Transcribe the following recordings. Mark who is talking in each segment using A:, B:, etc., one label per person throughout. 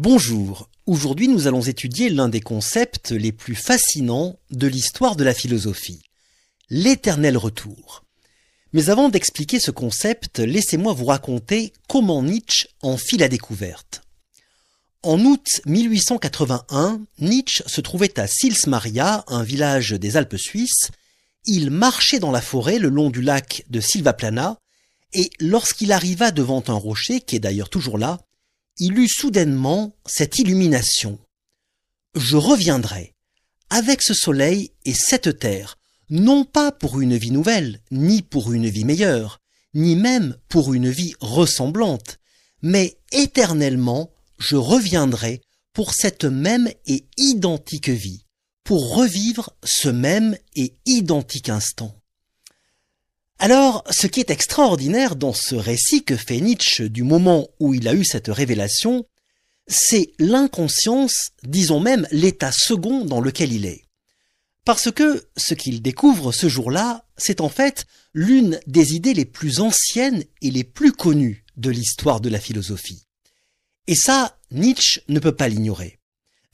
A: Bonjour, aujourd'hui nous allons étudier l'un des concepts les plus fascinants de l'histoire de la philosophie, l'éternel retour. Mais avant d'expliquer ce concept, laissez-moi vous raconter comment Nietzsche en fit la découverte. En août 1881, Nietzsche se trouvait à Sils Maria, un village des Alpes suisses. Il marchait dans la forêt le long du lac de Silvaplana, et lorsqu'il arriva devant un rocher, qui est d'ailleurs toujours là, il eut soudainement cette illumination. Je reviendrai, avec ce soleil et cette terre, non pas pour une vie nouvelle, ni pour une vie meilleure, ni même pour une vie ressemblante, mais éternellement, je reviendrai pour cette même et identique vie, pour revivre ce même et identique instant. Alors, ce qui est extraordinaire dans ce récit que fait Nietzsche du moment où il a eu cette révélation, c'est l'inconscience, disons même l'état second dans lequel il est. Parce que ce qu'il découvre ce jour-là, c'est en fait l'une des idées les plus anciennes et les plus connues de l'histoire de la philosophie. Et ça, Nietzsche ne peut pas l'ignorer.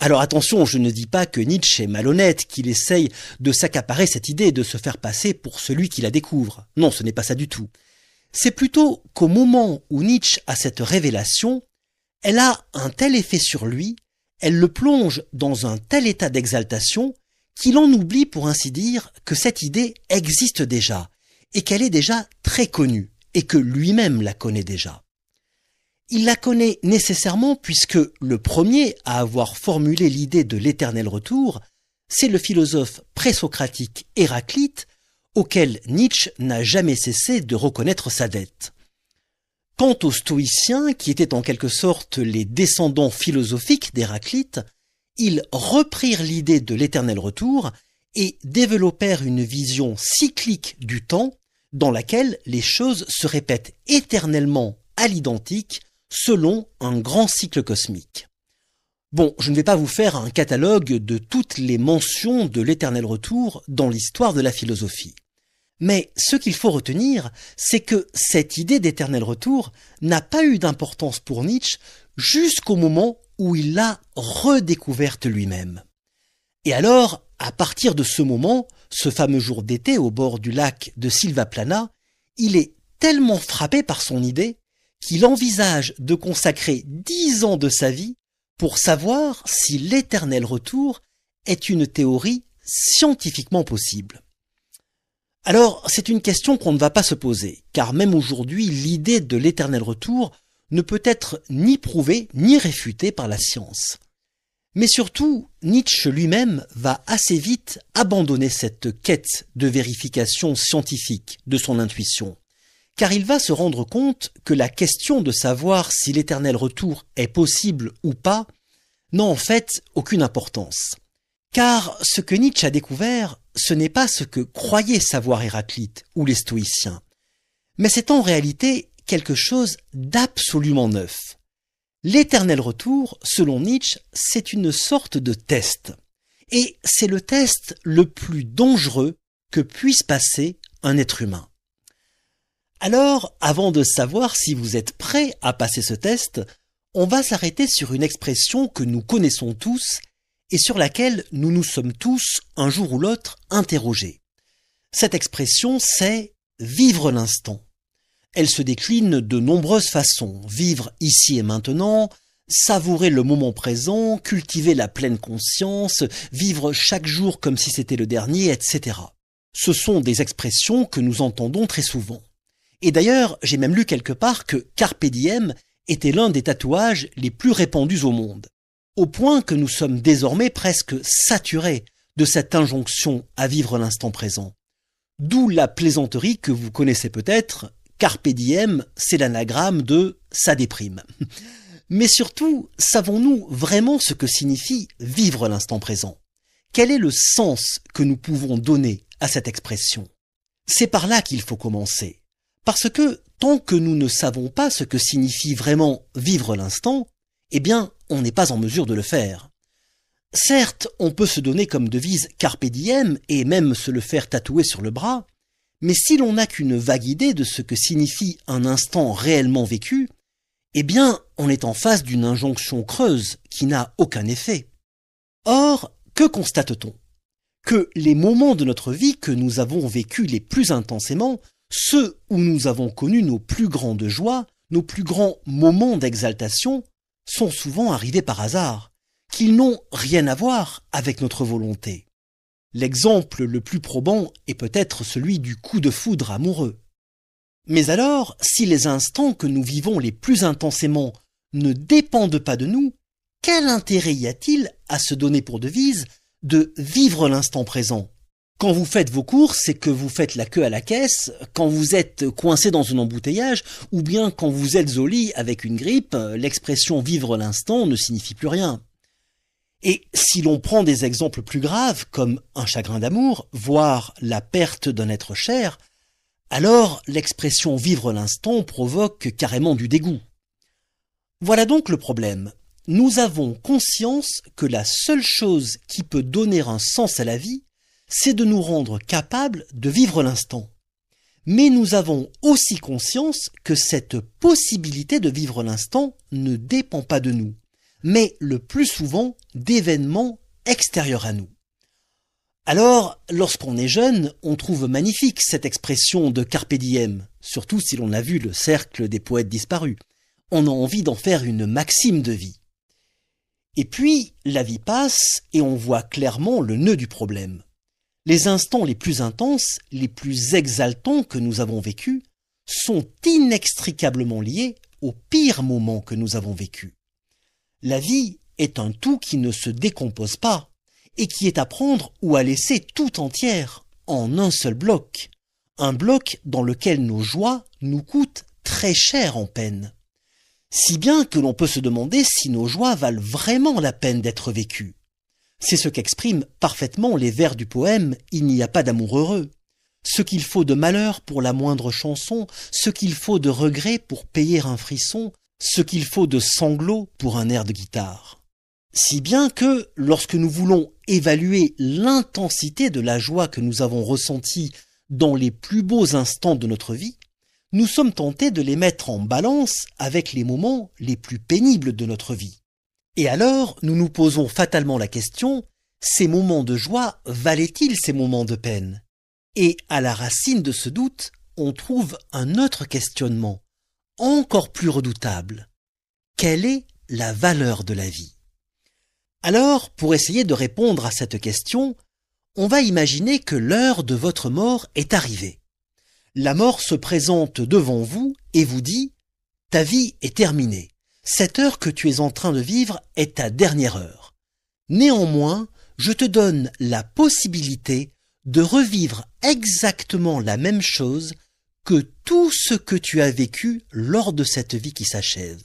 A: Alors attention, je ne dis pas que Nietzsche est malhonnête, qu'il essaye de s'accaparer cette idée, de se faire passer pour celui qui la découvre. Non, ce n'est pas ça du tout. C'est plutôt qu'au moment où Nietzsche a cette révélation, elle a un tel effet sur lui, elle le plonge dans un tel état d'exaltation, qu'il en oublie, pour ainsi dire, que cette idée existe déjà, et qu'elle est déjà très connue, et que lui-même la connaît déjà. Il la connaît nécessairement puisque le premier à avoir formulé l'idée de l'éternel retour, c'est le philosophe présocratique Héraclite, auquel Nietzsche n'a jamais cessé de reconnaître sa dette. Quant aux stoïciens, qui étaient en quelque sorte les descendants philosophiques d'Héraclite, ils reprirent l'idée de l'éternel retour et développèrent une vision cyclique du temps dans laquelle les choses se répètent éternellement à l'identique selon un grand cycle cosmique. Bon, je ne vais pas vous faire un catalogue de toutes les mentions de l'éternel retour dans l'histoire de la philosophie. Mais ce qu'il faut retenir, c'est que cette idée d'éternel retour n'a pas eu d'importance pour Nietzsche jusqu'au moment où il l'a redécouverte lui-même. Et alors, à partir de ce moment, ce fameux jour d'été au bord du lac de Silvaplana, il est tellement frappé par son idée qu'il envisage de consacrer 10 ans de sa vie pour savoir si l'éternel retour est une théorie scientifiquement possible. Alors, c'est une question qu'on ne va pas se poser, car même aujourd'hui, l'idée de l'éternel retour ne peut être ni prouvée ni réfutée par la science. Mais surtout, Nietzsche lui-même va assez vite abandonner cette quête de vérification scientifique de son intuition, car il va se rendre compte que la question de savoir si l'éternel retour est possible ou pas n'a en fait aucune importance. Car ce que Nietzsche a découvert, ce n'est pas ce que croyaient savoir Héraclite ou les stoïciens, mais c'est en réalité quelque chose d'absolument neuf. L'éternel retour, selon Nietzsche, c'est une sorte de test. Et c'est le test le plus dangereux que puisse passer un être humain. Alors, avant de savoir si vous êtes prêt à passer ce test, on va s'arrêter sur une expression que nous connaissons tous et sur laquelle nous nous sommes tous, un jour ou l'autre, interrogés. Cette expression, c'est « vivre l'instant ». Elle se décline de nombreuses façons, vivre ici et maintenant, savourer le moment présent, cultiver la pleine conscience, vivre chaque jour comme si c'était le dernier, etc. Ce sont des expressions que nous entendons très souvent. Et d'ailleurs, j'ai même lu quelque part que Carpe Diem était l'un des tatouages les plus répandus au monde, au point que nous sommes désormais presque saturés de cette injonction à vivre l'instant présent. D'où la plaisanterie que vous connaissez peut-être, Carpe Diem, c'est l'anagramme de « ça déprime ». Mais surtout, savons-nous vraiment ce que signifie vivre l'instant présent? Quel est le sens que nous pouvons donner à cette expression? C'est par là qu'il faut commencer. Parce que tant que nous ne savons pas ce que signifie vraiment vivre l'instant, eh bien, on n'est pas en mesure de le faire. Certes, on peut se donner comme devise Carpe Diem et même se le faire tatouer sur le bras, mais si l'on n'a qu'une vague idée de ce que signifie un instant réellement vécu, eh bien, on est en face d'une injonction creuse qui n'a aucun effet. Or, que constate-t-on? Que les moments de notre vie que nous avons vécus les plus intensément, ceux où nous avons connu nos plus grandes joies, nos plus grands moments d'exaltation, sont souvent arrivés par hasard, qu'ils n'ont rien à voir avec notre volonté. L'exemple le plus probant est peut-être celui du coup de foudre amoureux. Mais alors, si les instants que nous vivons les plus intensément ne dépendent pas de nous, quel intérêt y a-t-il à se donner pour devise de vivre l'instant présent? Quand vous faites vos courses et que vous faites la queue à la caisse, quand vous êtes coincé dans un embouteillage, ou bien quand vous êtes au lit avec une grippe, l'expression vivre l'instant ne signifie plus rien. Et si l'on prend des exemples plus graves, comme un chagrin d'amour, voire la perte d'un être cher, alors l'expression vivre l'instant provoque carrément du dégoût. Voilà donc le problème. Nous avons conscience que la seule chose qui peut donner un sens à la vie, c'est de nous rendre capables de vivre l'instant. Mais nous avons aussi conscience que cette possibilité de vivre l'instant ne dépend pas de nous, mais le plus souvent d'événements extérieurs à nous. Alors, lorsqu'on est jeune, on trouve magnifique cette expression de carpe diem, surtout si l'on a vu le cercle des poètes disparus. On a envie d'en faire une maxime de vie. Et puis, la vie passe et on voit clairement le nœud du problème. Les instants les plus intenses, les plus exaltants que nous avons vécus, sont inextricablement liés aux pires moments que nous avons vécus. La vie est un tout qui ne se décompose pas, et qui est à prendre ou à laisser tout entière, en un seul bloc. Un bloc dans lequel nos joies nous coûtent très cher en peine. Si bien que l'on peut se demander si nos joies valent vraiment la peine d'être vécues. C'est ce qu'expriment parfaitement les vers du poème « Il n'y a pas d'amour heureux ». Ce qu'il faut de malheur pour la moindre chanson, ce qu'il faut de regret pour payer un frisson, ce qu'il faut de sanglots pour un air de guitare. Si bien que, lorsque nous voulons évaluer l'intensité de la joie que nous avons ressentie dans les plus beaux instants de notre vie, nous sommes tentés de les mettre en balance avec les moments les plus pénibles de notre vie. Et alors, nous nous posons fatalement la question, ces moments de joie valaient-ils ces moments de peine? Et à la racine de ce doute, on trouve un autre questionnement, encore plus redoutable. Quelle est la valeur de la vie? Alors, pour essayer de répondre à cette question, on va imaginer que l'heure de votre mort est arrivée. La mort se présente devant vous et vous dit « Ta vie est terminée. Cette heure que tu es en train de vivre est ta dernière heure. Néanmoins, je te donne la possibilité de revivre exactement la même chose que tout ce que tu as vécu lors de cette vie qui s'achève.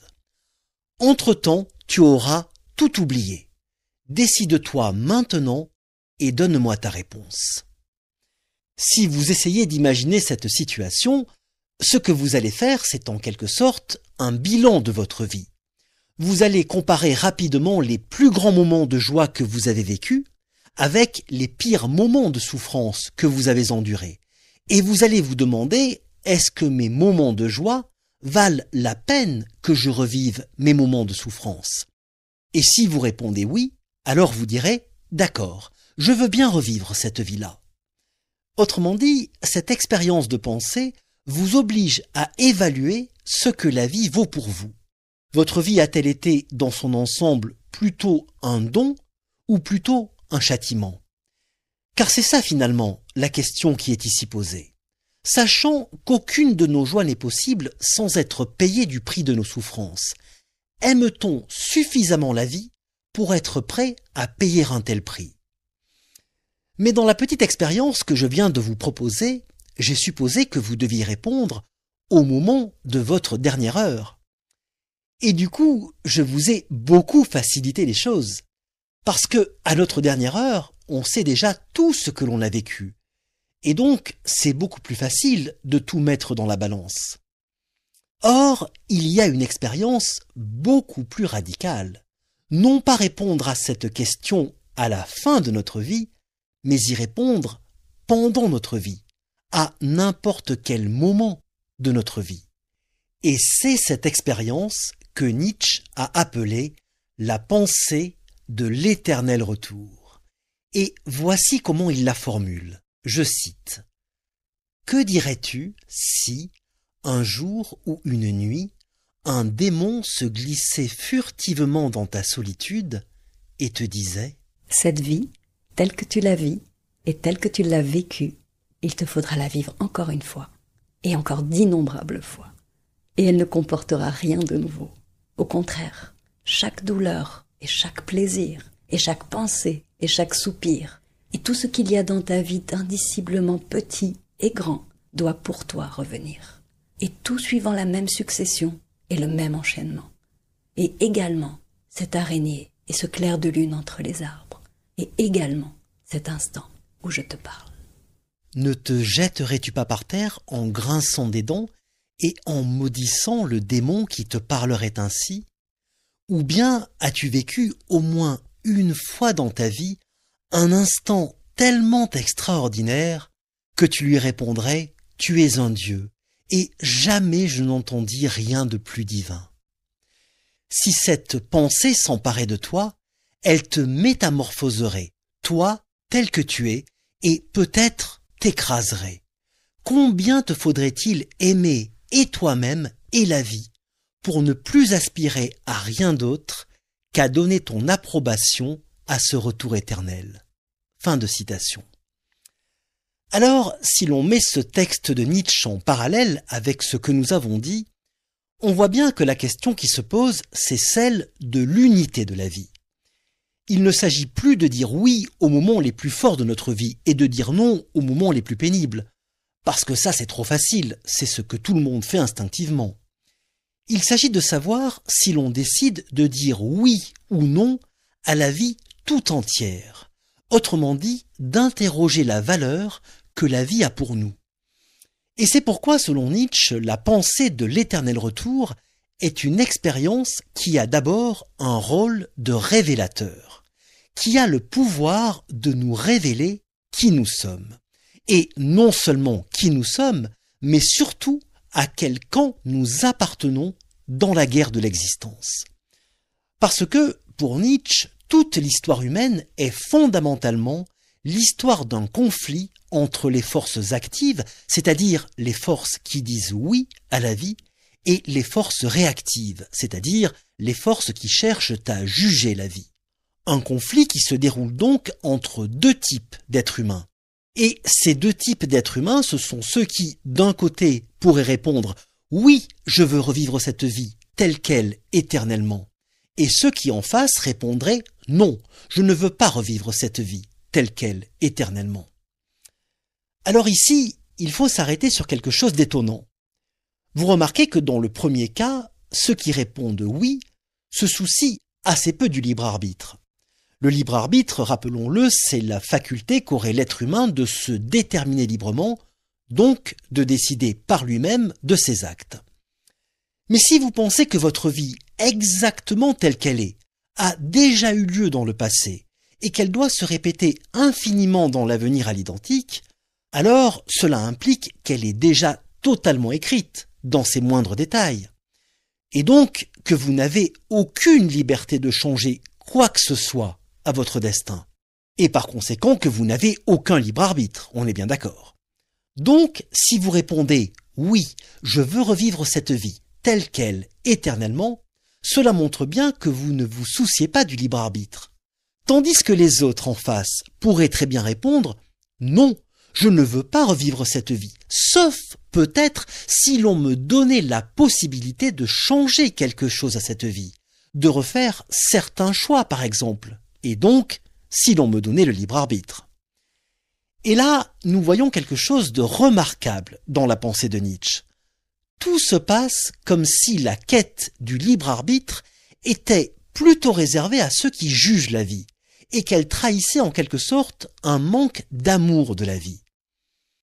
A: Entre-temps, tu auras tout oublié. Décide-toi maintenant et donne-moi ta réponse. » Si vous essayez d'imaginer cette situation, ce que vous allez faire, c'est en quelque sorte un bilan de votre vie. Vous allez comparer rapidement les plus grands moments de joie que vous avez vécus avec les pires moments de souffrance que vous avez endurés. Et vous allez vous demander, est-ce que mes moments de joie valent la peine que je revive mes moments de souffrance? Et si vous répondez oui, alors vous direz, d'accord, je veux bien revivre cette vie-là. Autrement dit, cette expérience de pensée vous oblige à évaluer ce que la vie vaut pour vous. Votre vie a-t-elle été, dans son ensemble, plutôt un don ou plutôt un châtiment? Car c'est ça finalement la question qui est ici posée. Sachant qu'aucune de nos joies n'est possible sans être payée du prix de nos souffrances, aime-t-on suffisamment la vie pour être prêt à payer un tel prix? Mais dans la petite expérience que je viens de vous proposer, j'ai supposé que vous deviez répondre au moment de votre dernière heure. Et du coup, je vous ai beaucoup facilité les choses. Parce que, à notre dernière heure, on sait déjà tout ce que l'on a vécu. Et donc, c'est beaucoup plus facile de tout mettre dans la balance. Or, il y a une expérience beaucoup plus radicale. Non pas répondre à cette question à la fin de notre vie, mais y répondre pendant notre vie, à n'importe quel moment de notre vie. Et c'est cette expérience que Nietzsche a appelée la pensée de l'éternel retour. Et voici comment il la formule. Je cite. « Que dirais-tu si, un jour ou une nuit, un démon se glissait furtivement dans ta solitude et te disait «
B: Cette vie, telle que tu la vis et telle que tu l'as vécue, il te faudra la vivre encore une fois, et encore d'innombrables fois. Et elle ne comportera rien de nouveau. Au contraire, chaque douleur et chaque plaisir, et chaque pensée et chaque soupir, et tout ce qu'il y a dans ta vie d'indiciblement petit et grand doit pour toi revenir. Et tout suivant la même succession et le même enchaînement. Et également cette araignée et ce clair de lune entre les arbres. Et également cet instant où je te parle. »
A: Ne te jetterais-tu pas par terre en grinçant des dents et en maudissant le démon qui te parlerait ainsi? Ou bien as-tu vécu au moins une fois dans ta vie un instant tellement extraordinaire que tu lui répondrais « Tu es un Dieu, et jamais je n'entendis rien de plus divin. » Si cette pensée s'emparait de toi, elle te métamorphoserait, toi tel que tu es, et peut-être t'écraserait. Combien te faudrait-il aimer et toi-même et la vie pour ne plus aspirer à rien d'autre qu'à donner ton approbation à ce retour éternel. Fin de citation. Alors, si l'on met ce texte de Nietzsche en parallèle avec ce que nous avons dit, on voit bien que la question qui se pose, c'est celle de l'unité de la vie. Il ne s'agit plus de dire oui aux moments les plus forts de notre vie et de dire non aux moments les plus pénibles, parce que ça c'est trop facile, c'est ce que tout le monde fait instinctivement. Il s'agit de savoir si l'on décide de dire oui ou non à la vie tout entière, autrement dit d'interroger la valeur que la vie a pour nous. Et c'est pourquoi, selon Nietzsche, la pensée de l'éternel retour est une expérience qui a d'abord un rôle de révélateur, qui a le pouvoir de nous révéler qui nous sommes. Et non seulement qui nous sommes, mais surtout à quel camp nous appartenons dans la guerre de l'existence. Parce que, pour Nietzsche, toute l'histoire humaine est fondamentalement l'histoire d'un conflit entre les forces actives, c'est-à-dire les forces qui disent oui à la vie, et les forces réactives, c'est-à-dire les forces qui cherchent à juger la vie. Un conflit qui se déroule donc entre deux types d'êtres humains. Et ces deux types d'êtres humains, ce sont ceux qui, d'un côté, pourraient répondre « Oui, je veux revivre cette vie telle qu'elle, éternellement », et ceux qui en face répondraient « Non, je ne veux pas revivre cette vie telle qu'elle, éternellement ». Alors ici, il faut s'arrêter sur quelque chose d'étonnant. Vous remarquez que dans le premier cas, ceux qui répondent « oui » se soucient assez peu du libre arbitre. Le libre arbitre, rappelons-le, c'est la faculté qu'aurait l'être humain de se déterminer librement, donc de décider par lui-même de ses actes. Mais si vous pensez que votre vie, exactement telle qu'elle est, a déjà eu lieu dans le passé et qu'elle doit se répéter infiniment dans l'avenir à l'identique, alors cela implique qu'elle est déjà totalement écrite dans ses moindres détails. Et donc que vous n'avez aucune liberté de changer quoi que ce soit à votre destin. Et par conséquent que vous n'avez aucun libre arbitre, on est bien d'accord. Donc, si vous répondez « oui, je veux revivre cette vie telle qu'elle, éternellement », cela montre bien que vous ne vous souciez pas du libre arbitre. Tandis que les autres en face pourraient très bien répondre « non, je ne veux pas revivre cette vie, sauf peut-être si l'on me donnait la possibilité de changer quelque chose à cette vie, de refaire certains choix par exemple. Et donc, si l'on me donnait le libre arbitre. » Et là, nous voyons quelque chose de remarquable dans la pensée de Nietzsche. Tout se passe comme si la quête du libre arbitre était plutôt réservée à ceux qui jugent la vie, et qu'elle trahissait en quelque sorte un manque d'amour de la vie.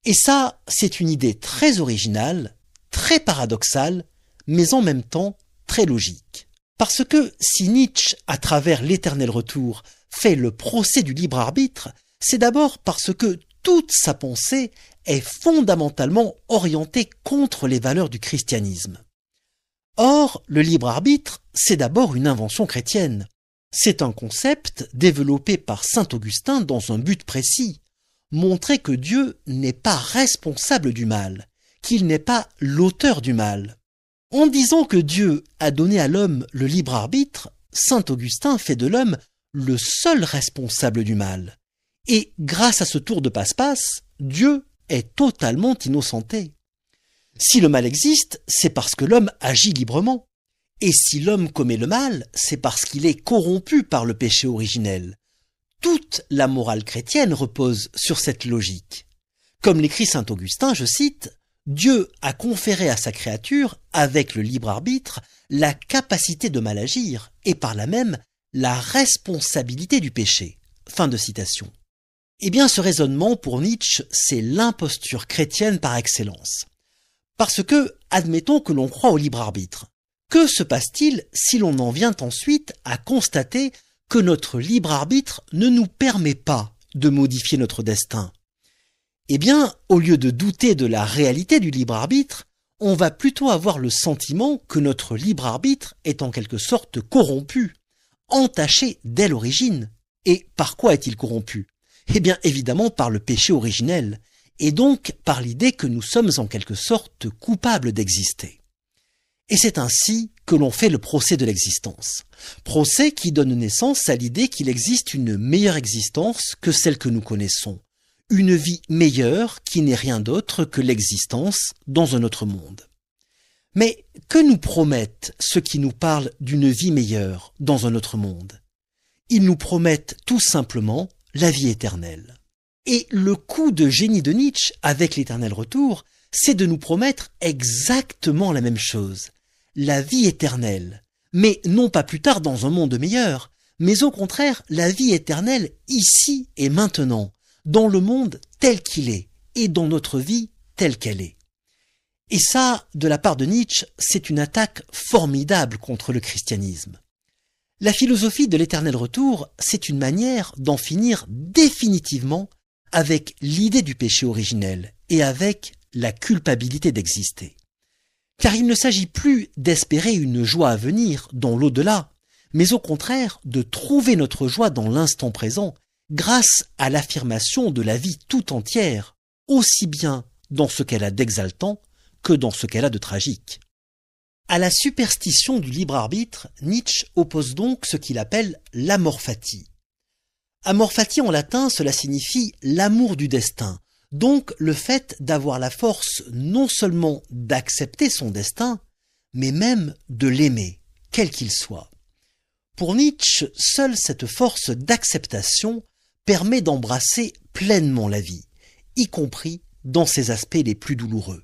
A: Et ça, c'est une idée très originale, très paradoxale, mais en même temps très logique. Parce que si Nietzsche, à travers l'éternel retour, fait le procès du libre arbitre, c'est d'abord parce que toute sa pensée est fondamentalement orientée contre les valeurs du christianisme. Or, le libre arbitre, c'est d'abord une invention chrétienne. C'est un concept développé par saint Augustin dans un but précis, montrer que Dieu n'est pas responsable du mal, qu'il n'est pas l'auteur du mal. En disant que Dieu a donné à l'homme le libre arbitre, saint Augustin fait de l'homme le seul responsable du mal. Et grâce à ce tour de passe-passe, Dieu est totalement innocenté. Si le mal existe, c'est parce que l'homme agit librement. Et si l'homme commet le mal, c'est parce qu'il est corrompu par le péché originel. Toute la morale chrétienne repose sur cette logique. Comme l'écrit saint Augustin, je cite, « Dieu a conféré à sa créature, avec le libre arbitre, la capacité de mal agir, et par là même, la responsabilité du péché. » Fin de citation. Eh bien, ce raisonnement, pour Nietzsche, c'est l'imposture chrétienne par excellence. Parce que, admettons que l'on croit au libre arbitre. Que se passe-t-il si l'on en vient ensuite à constater que notre libre arbitre ne nous permet pas de modifier notre destin? Eh bien, au lieu de douter de la réalité du libre arbitre, on va plutôt avoir le sentiment que notre libre arbitre est en quelque sorte corrompu, entaché dès l'origine. Et par quoi est-il corrompu? Eh bien, évidemment par le péché originel, et donc par l'idée que nous sommes en quelque sorte coupables d'exister. Et c'est ainsi que l'on fait le procès de l'existence. Procès qui donne naissance à l'idée qu'il existe une meilleure existence que celle que nous connaissons. Une vie meilleure qui n'est rien d'autre que l'existence dans un autre monde. Mais que nous promettent ceux qui nous parlent d'une vie meilleure dans un autre monde? Ils nous promettent tout simplement la vie éternelle. Et le coup de génie de Nietzsche avec l'éternel retour, c'est de nous promettre exactement la même chose. La vie éternelle, mais non pas plus tard dans un monde meilleur, mais au contraire la vie éternelle ici et maintenant, dans le monde tel qu'il est, et dans notre vie telle qu'elle est. Et ça, de la part de Nietzsche, c'est une attaque formidable contre le christianisme. La philosophie de l'éternel retour, c'est une manière d'en finir définitivement avec l'idée du péché originel et avec la culpabilité d'exister. Car il ne s'agit plus d'espérer une joie à venir dans l'au-delà, mais au contraire de trouver notre joie dans l'instant présent grâce à l'affirmation de la vie tout entière, aussi bien dans ce qu'elle a d'exaltant que dans ce qu'elle a de tragique. À la superstition du libre arbitre, Nietzsche oppose donc ce qu'il appelle l'amor fati. Amor fati en latin, cela signifie l'amour du destin, donc le fait d'avoir la force non seulement d'accepter son destin, mais même de l'aimer, quel qu'il soit. Pour Nietzsche, seule cette force d'acceptation permet d'embrasser pleinement la vie, y compris dans ses aspects les plus douloureux.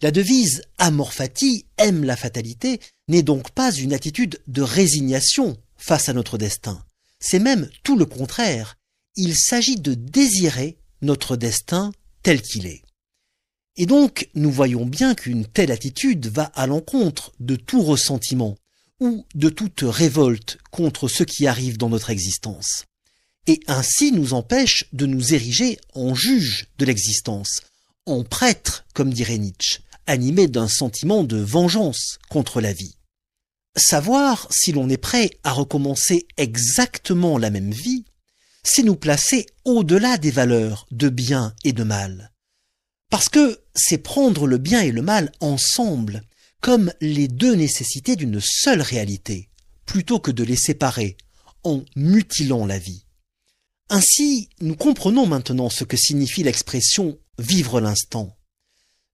A: La devise amor fati, aime la fatalité, n'est donc pas une attitude de résignation face à notre destin. C'est même tout le contraire. Il s'agit de désirer notre destin tel qu'il est. Et donc, nous voyons bien qu'une telle attitude va à l'encontre de tout ressentiment ou de toute révolte contre ce qui arrive dans notre existence. Et ainsi nous empêche de nous ériger en juge de l'existence, en prêtre, comme dirait Nietzsche, animé d'un sentiment de vengeance contre la vie. Savoir si l'on est prêt à recommencer exactement la même vie, c'est nous placer au-delà des valeurs de bien et de mal. Parce que c'est prendre le bien et le mal ensemble, comme les deux nécessités d'une seule réalité, plutôt que de les séparer, en mutilant la vie. Ainsi, nous comprenons maintenant ce que signifie l'expression « vivre l'instant ».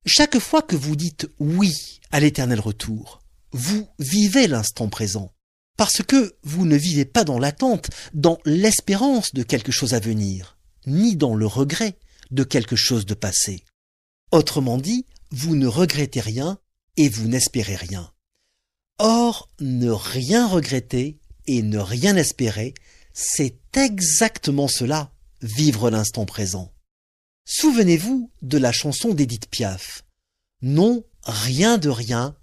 A: Chaque fois que vous dites « oui » à l'éternel retour, vous vivez l'instant présent, parce que vous ne vivez pas dans l'attente, dans l'espérance de quelque chose à venir, ni dans le regret de quelque chose de passé. Autrement dit, vous ne regrettez rien et vous n'espérez rien. Or, ne rien regretter et ne rien espérer, c'est exactement cela, vivre l'instant présent. Souvenez-vous de la chanson d'Édith Piaf. Non, rien de rien,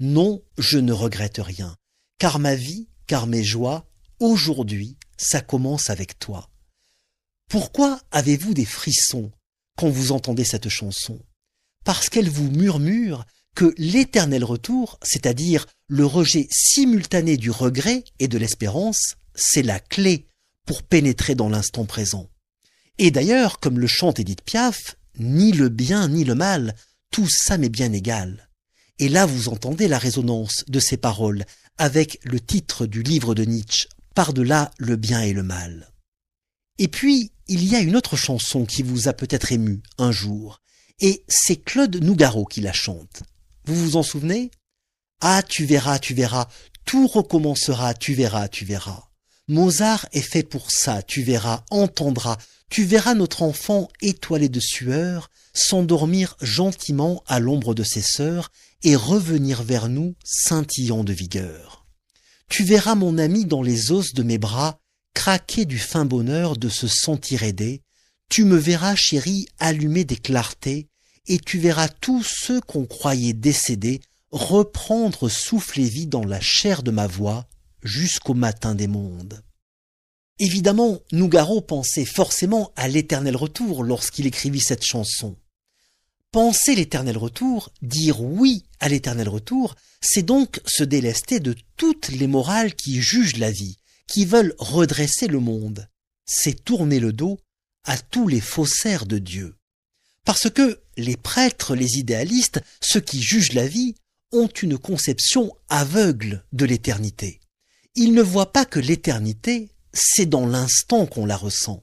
A: non, je ne regrette rien, car ma vie, car mes joies, aujourd'hui, ça commence avec toi. Pourquoi avez-vous des frissons quand vous entendez cette chanson? Parce qu'elle vous murmure que l'éternel retour, c'est-à-dire le rejet simultané du regret et de l'espérance, c'est la clé pour pénétrer dans l'instant présent. Et d'ailleurs, comme le chante Édith Piaf, ni le bien ni le mal, tout ça m'est bien égal. Et là vous entendez la résonance de ces paroles avec le titre du livre de Nietzsche, Par-delà le bien et le mal. Et puis, il y a une autre chanson qui vous a peut-être ému un jour, et c'est Claude Nougaro qui la chante. Vous vous en souvenez? Ah, tu verras, tout recommencera, tu verras. Mozart est fait pour ça, tu verras, entendras, tu verras notre enfant étoilé de sueur, s'endormir gentiment à l'ombre de ses sœurs et revenir vers nous scintillant de vigueur. Tu verras mon ami dans les os de mes bras, craquer du fin bonheur de se sentir aidé, tu me verras, chérie, allumer des clartés, et tu verras tous ceux qu'on croyait décédés reprendre souffle et vie dans la chair de ma voix jusqu'au matin des mondes. Évidemment, Nougaro pensait forcément à l'éternel retour lorsqu'il écrivit cette chanson. Penser l'éternel retour, dire oui à l'éternel retour, c'est donc se délester de toutes les morales qui jugent la vie, qui veulent redresser le monde. C'est tourner le dos à tous les faussaires de Dieu. Parce que les prêtres, les idéalistes, ceux qui jugent la vie, ont une conception aveugle de l'éternité. Ils ne voient pas que l'éternité, c'est dans l'instant qu'on la ressent.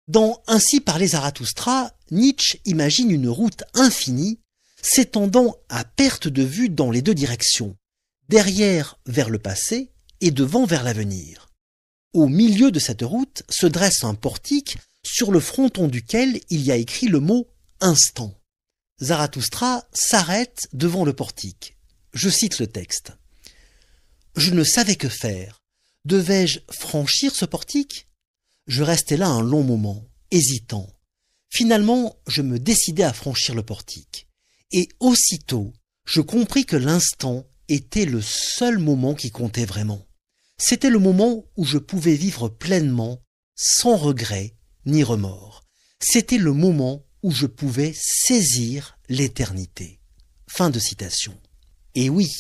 A: Dans Ainsi parlait Zarathustra, Nietzsche imagine une route infinie s'étendant à perte de vue dans les deux directions, derrière vers le passé et devant vers l'avenir. Au milieu de cette route se dresse un portique sur le fronton duquel il y a écrit le mot « instant ». Zarathustra s'arrête devant le portique. Je cite le texte. « Je ne savais que faire. Devais-je franchir ce portique ? Je restais là un long moment, hésitant. Finalement, je me décidai à franchir le portique. Et aussitôt, je compris que l'instant était le seul moment qui comptait vraiment. C'était le moment où je pouvais vivre pleinement, sans regret ni remords. C'était le moment où je pouvais saisir l'éternité. » Fin de citation. Et oui,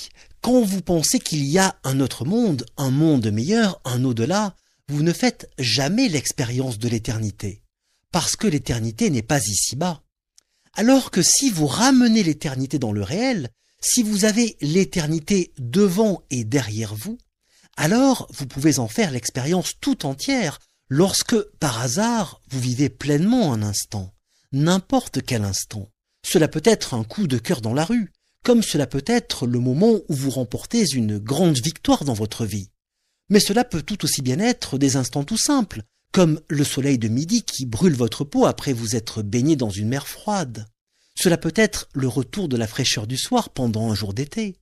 A: quand vous pensez qu'il y a un autre monde, un monde meilleur, un au-delà, vous ne faites jamais l'expérience de l'éternité, parce que l'éternité n'est pas ici-bas. Alors que si vous ramenez l'éternité dans le réel, si vous avez l'éternité devant et derrière vous, alors vous pouvez en faire l'expérience tout entière lorsque, par hasard, vous vivez pleinement un instant, n'importe quel instant. Cela peut être un coup de cœur dans la rue, comme cela peut être le moment où vous remportez une grande victoire dans votre vie. Mais cela peut tout aussi bien être des instants tout simples, comme le soleil de midi qui brûle votre peau après vous être baigné dans une mer froide. Cela peut être le retour de la fraîcheur du soir pendant un jour d'été.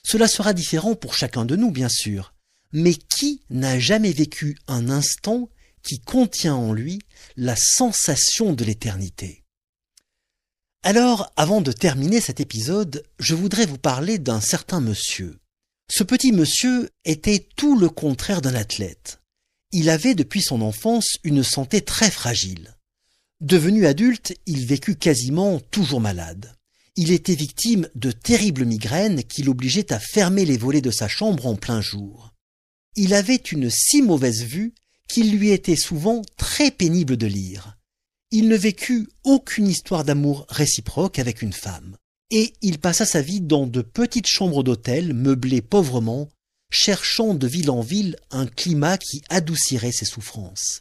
A: Cela sera différent pour chacun de nous, bien sûr. Mais qui n'a jamais vécu un instant qui contient en lui la sensation de l'éternité ? Alors, avant de terminer cet épisode, je voudrais vous parler d'un certain monsieur. Ce petit monsieur était tout le contraire d'un athlète. Il avait depuis son enfance une santé très fragile. Devenu adulte, il vécut quasiment toujours malade. Il était victime de terribles migraines qui l'obligeaient à fermer les volets de sa chambre en plein jour. Il avait une si mauvaise vue qu'il lui était souvent très pénible de lire. Il ne vécut aucune histoire d'amour réciproque avec une femme. Et il passa sa vie dans de petites chambres d'hôtel meublées pauvrement, cherchant de ville en ville un climat qui adoucirait ses souffrances.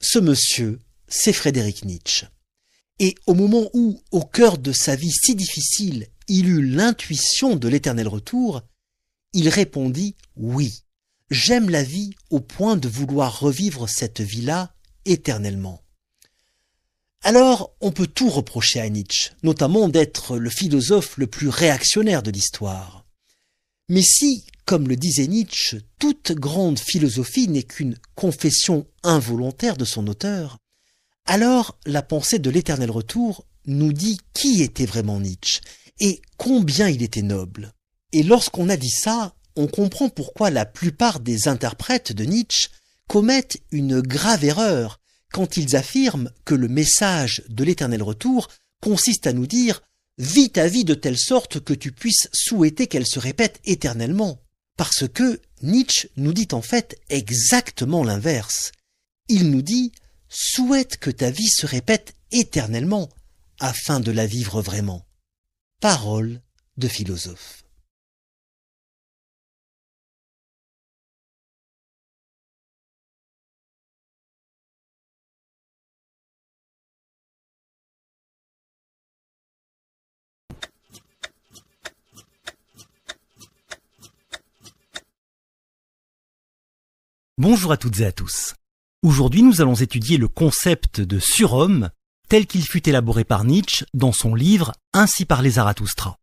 A: Ce monsieur, c'est Friedrich Nietzsche. Et au moment où, au cœur de sa vie si difficile, il eut l'intuition de l'éternel retour, il répondit « Oui, j'aime la vie au point de vouloir revivre cette vie-là éternellement. » Alors, on peut tout reprocher à Nietzsche, notamment d'être le philosophe le plus réactionnaire de l'histoire. Mais si, comme le disait Nietzsche, toute grande philosophie n'est qu'une confession involontaire de son auteur, alors la pensée de l'éternel retour nous dit qui était vraiment Nietzsche et combien il était noble. Et lorsqu'on a dit ça, on comprend pourquoi la plupart des interprètes de Nietzsche commettent une grave erreur quand ils affirment que le message de l'éternel retour consiste à nous dire « vis ta vie de telle sorte que tu puisses souhaiter qu'elle se répète éternellement. Parce que Nietzsche nous dit en fait exactement l'inverse. Il nous dit « souhaite que ta vie se répète éternellement afin de la vivre vraiment ». Parole de philosophe. Bonjour à toutes et à tous. Aujourd'hui, nous allons étudier le concept de surhomme tel qu'il fut élaboré par Nietzsche dans son livre « Ainsi parlait Zarathustra ».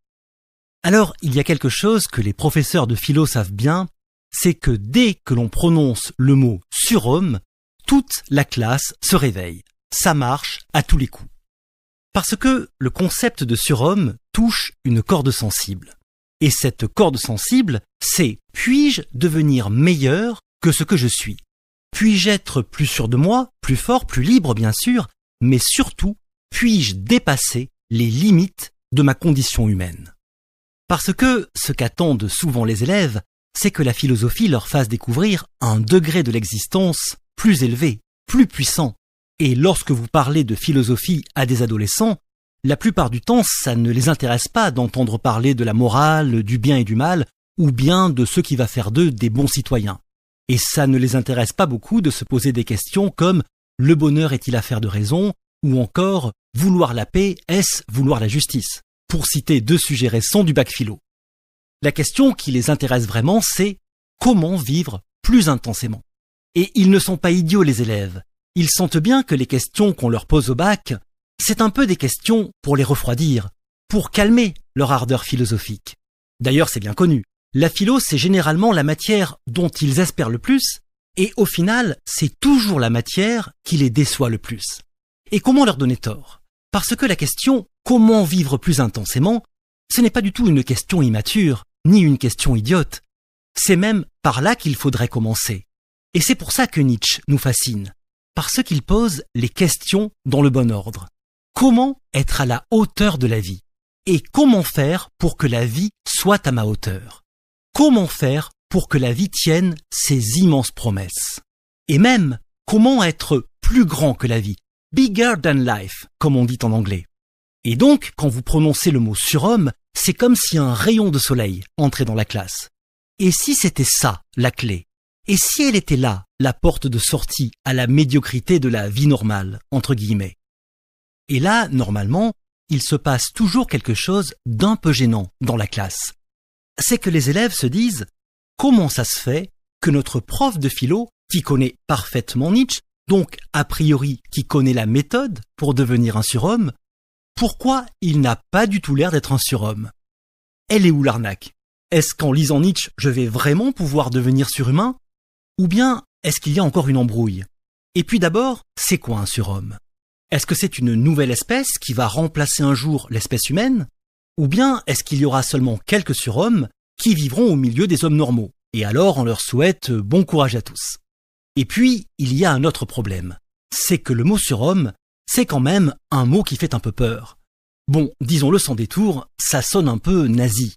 A: Alors, il y a quelque chose que les professeurs de philo savent bien, c'est que dès que l'on prononce le mot « surhomme », toute la classe se réveille. Ça marche à tous les coups. Parce que le concept de surhomme touche une corde sensible. Et cette corde sensible, c'est « puis-je devenir meilleur que ce que je suis ? Puis-je être plus sûr de moi, plus fort, plus libre bien sûr, mais surtout, puis-je dépasser les limites de ma condition humaine ? Parce que ce qu'attendent souvent les élèves, c'est que la philosophie leur fasse découvrir un degré de l'existence plus élevé, plus puissant. Et lorsque vous parlez de philosophie à des adolescents, la plupart du temps, ça ne les intéresse pas d'entendre parler de la morale, du bien et du mal, ou bien de ce qui va faire d'eux des bons citoyens. Et ça ne les intéresse pas beaucoup de se poser des questions comme « le bonheur est-il affaire de raison ?» ou encore « vouloir la paix, est-ce vouloir la justice ?» pour citer 2 sujets récents du bac philo. La question qui les intéresse vraiment, c'est « comment vivre plus intensément ?» Et ils ne sont pas idiots les élèves. Ils sentent bien que les questions qu'on leur pose au bac, c'est un peu des questions pour les refroidir, pour calmer leur ardeur philosophique. D'ailleurs, c'est bien connu. La philo, c'est généralement la matière dont ils espèrent le plus, et au final, c'est toujours la matière qui les déçoit le plus. Et comment leur donner tort ? Parce que la question « comment vivre plus intensément ?» ce n'est pas du tout une question immature, ni une question idiote. C'est même par là qu'il faudrait commencer. Et c'est pour ça que Nietzsche nous fascine, parce qu'il pose les questions dans le bon ordre. Comment être à la hauteur de la vie ? Et comment faire pour que la vie soit à ma hauteur ? Comment faire pour que la vie tienne ses immenses promesses ? Et même, comment être plus grand que la vie ? Bigger than life, comme on dit en anglais. Et donc, quand vous prononcez le mot surhomme, c'est comme si un rayon de soleil entrait dans la classe. Et si c'était ça, la clé ? Et si elle était là, la porte de sortie à la médiocrité de la vie normale, entre guillemets ? Et là, normalement, il se passe toujours quelque chose d'un peu gênant dans la classe. C'est que les élèves se disent « Comment ça se fait que notre prof de philo, qui connaît parfaitement Nietzsche, donc a priori qui connaît la méthode pour devenir un surhomme, pourquoi il n'a pas du tout l'air d'être un surhomme ? Elle est où l'arnaque ? Est-ce qu'en lisant Nietzsche, je vais vraiment pouvoir devenir surhumain ? Ou bien est-ce qu'il y a encore une embrouille ? Et puis d'abord, c'est quoi un surhomme ? Est-ce que c'est une nouvelle espèce qui va remplacer un jour l'espèce humaine ? Ou bien est-ce qu'il y aura seulement quelques surhommes qui vivront au milieu des hommes normaux ? Et alors on leur souhaite bon courage à tous. Et puis, il y a un autre problème. C'est que le mot surhomme, c'est quand même un mot qui fait un peu peur. Bon, disons-le sans détour, ça sonne un peu nazi.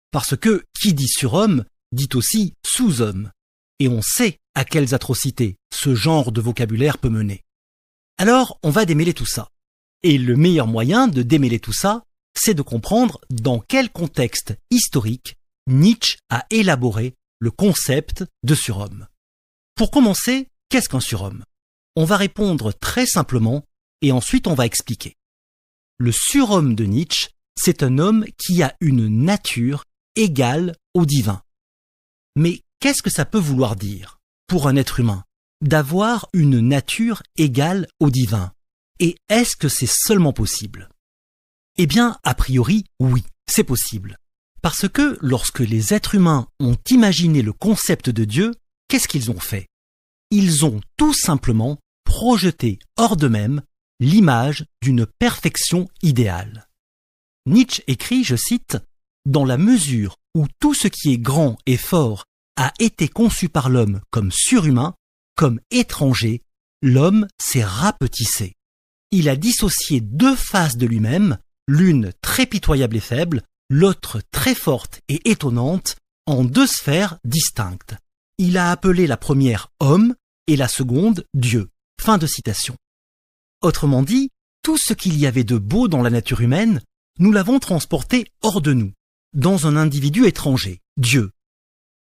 A: Parce que qui dit surhomme, dit aussi sous-homme. Et on sait à quelles atrocités ce genre de vocabulaire peut mener. Alors, on va démêler tout ça. Et le meilleur moyen de démêler tout ça, c'est de comprendre dans quel contexte historique Nietzsche a élaboré le concept de surhomme. Pour commencer, qu'est-ce qu'un surhomme ? On va répondre très simplement et ensuite on va expliquer. Le surhomme de Nietzsche, c'est un homme qui a une nature égale au divin. Mais qu'est-ce que ça peut vouloir dire pour un être humain d'avoir une nature égale au divin ? Et est-ce que c'est seulement possible ? Eh bien, a priori, oui, c'est possible. Parce que lorsque les êtres humains ont imaginé le concept de Dieu, qu'est-ce qu'ils ont fait ? Ils ont tout simplement projeté hors d'eux-mêmes l'image d'une perfection idéale. Nietzsche écrit, je cite, « Dans la mesure où tout ce qui est grand et fort a été conçu par l'homme comme surhumain, comme étranger, l'homme s'est rapetissé. Il a dissocié 2 faces de lui-même l'une très pitoyable et faible, l'autre très forte et étonnante, en deux sphères distinctes. Il a appelé la première homme et la seconde Dieu. Fin de citation. Autrement dit, tout ce qu'il y avait de beau dans la nature humaine, nous l'avons transporté hors de nous, dans un individu étranger, Dieu.